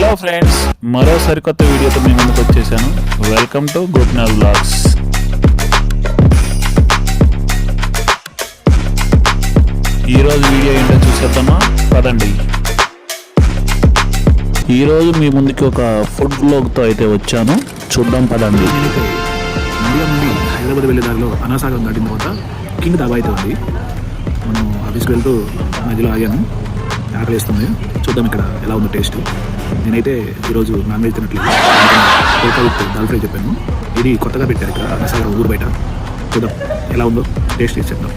Hello friends, మరో సరికొత్త వీడియోతో మీ ముందుకు వచ్చేసాను. Welcome to Gopinath vlogs. ఈరోజు వీడియో ఏంటో చూసేద్దామా? పదండి. ఈరోజు మీ ముందుకి ఒక ఫుడ్ వ్లాగ్తో అయితే వచ్చాను, చూద్దాం పదండి. ఇండియా నుండి హైదరాబాద్ వెళ్ళే దారిలో అనాసాగరం దాటిన తర్వాత కింగ్ డాబా అయితే ఉంది. మనం ఆఫీస్కి వెళ్తూ మధ్యలో ఆగాను, ఆకలి వేస్తుంది. చూద్దాం ఇక్కడ ఎలా ఉందో టేస్ట్. నేనైతే ఈరోజు నాన్ వెజ్ తినట్లేదు, కోల్కా విత్ దాల్ ఫ్రై చెప్పాను. ఇది కొత్తగా పెట్టారు ఇక్కడ అనాసాగరం ఊరు బయట. చూద్దాం ఎలా ఉందో టేస్ట్ చేసి చెప్దాం.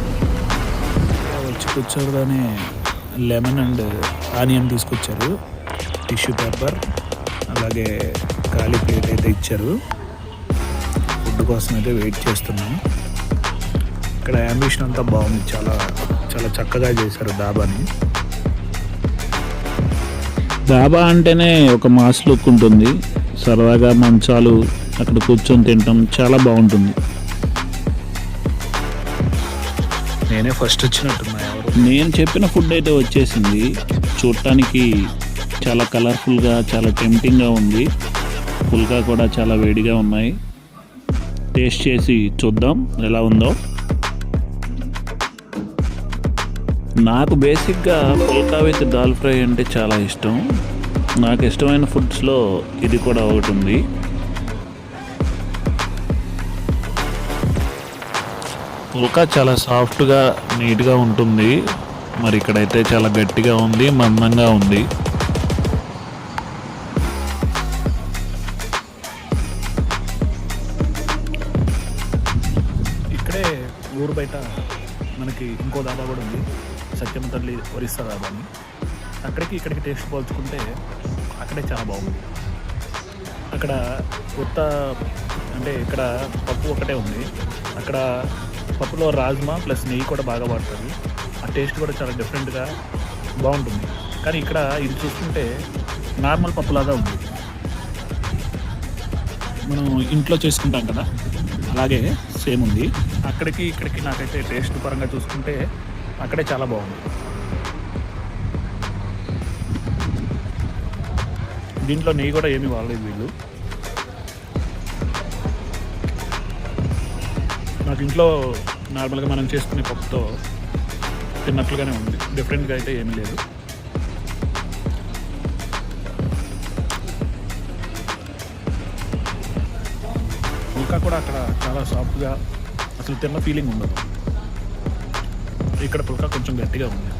వచ్చి కూర్చోగానే లెమన్ అండ్ ఆనియన్ తీసుకొచ్చారు, టిష్యూ పేపర్, అలాగే ఖాళీ ప్లేట్ అయితే ఇచ్చారు. ఫుడ్ కోసం అయితే వెయిట్ చేస్తున్నాను. ఇక్కడ అంబిషన్ అంతా బాగుంది, చాలా చాలా చక్కగా చేశారు డాబాని. డాబా అంటేనే ఒక మాస్ లుక్ ఉంటుంది. సరదాగా మంచాలు, అక్కడ కూర్చొని తింటాం, చాలా బాగుంటుంది. నేనే ఫస్ట్ వచ్చినట్టున్నా. నేను చెప్పిన ఫుడ్ అయితే వచ్చేసింది. చూడటానికి చాలా కలర్ఫుల్గా, చాలా టెంప్టింగ్గా ఉంది. పుల్కా కూడా చాలా వేడిగా ఉన్నాయి. టేస్ట్ చేసి చూద్దాం ఎలా ఉందో. నాకు బేసిక్గా పుల్కా విత్ దాల్ ఫ్రై అంటే చాలా ఇష్టం. నాకు ఇష్టమైన ఫుడ్స్లో ఇది కూడా ఒకటి ఉంది. పుల్కా చాలా సాఫ్ట్గా, నీట్గా ఉంటుంది. మరి ఇక్కడైతే చాలా గట్టిగా ఉంది, మందంగా ఉంది. ఇక్కడే ఊరు బయట మనకి ఇంకో దాబా కూడా ఉంది, సత్యమ్మ తల్లి ఒరిస్సా దాబా అని. అక్కడికి ఇక్కడికి టేస్ట్ పోల్చుకుంటే అక్కడే చాలా బాగుంది. అక్కడ కొత్త అంటే ఇక్కడ పప్పు ఒకటే ఉంది, అక్కడ పప్పులో రాజ్మా ప్లస్ నెయ్యి కూడా బాగా పడుతుంది. ఆ టేస్ట్ కూడా చాలా డిఫరెంట్గా బాగుంటుంది. కానీ ఇక్కడ ఇది చూస్తుంటే నార్మల్ పప్పులాగా ఉంది, మనం ఇంట్లో చేసుకుంటాం కదా అలాగే సేమ్ ఉంది. అక్కడికి ఇక్కడికి నాకైతే టేస్ట్ పరంగా చూసుకుంటే అక్కడే చాలా బాగుంది. దీంట్లో నెయ్యి కూడా ఏమీ వాడలేదు వీళ్ళు. నాకు ఇంట్లో నార్మల్గా మనం చేసుకునే పప్పుతో తిన్నట్లుగానే ఉంది, డిఫరెంట్గా అయితే ఏమీ లేదు. పుల్కా కూడా అక్కడ చాలా సాఫ్ట్గా, అసలు తిన్న ఫీలింగ్ ఉండదు. ఇక్కడ పుల్కా కొంచెం గట్టిగా ఉంది.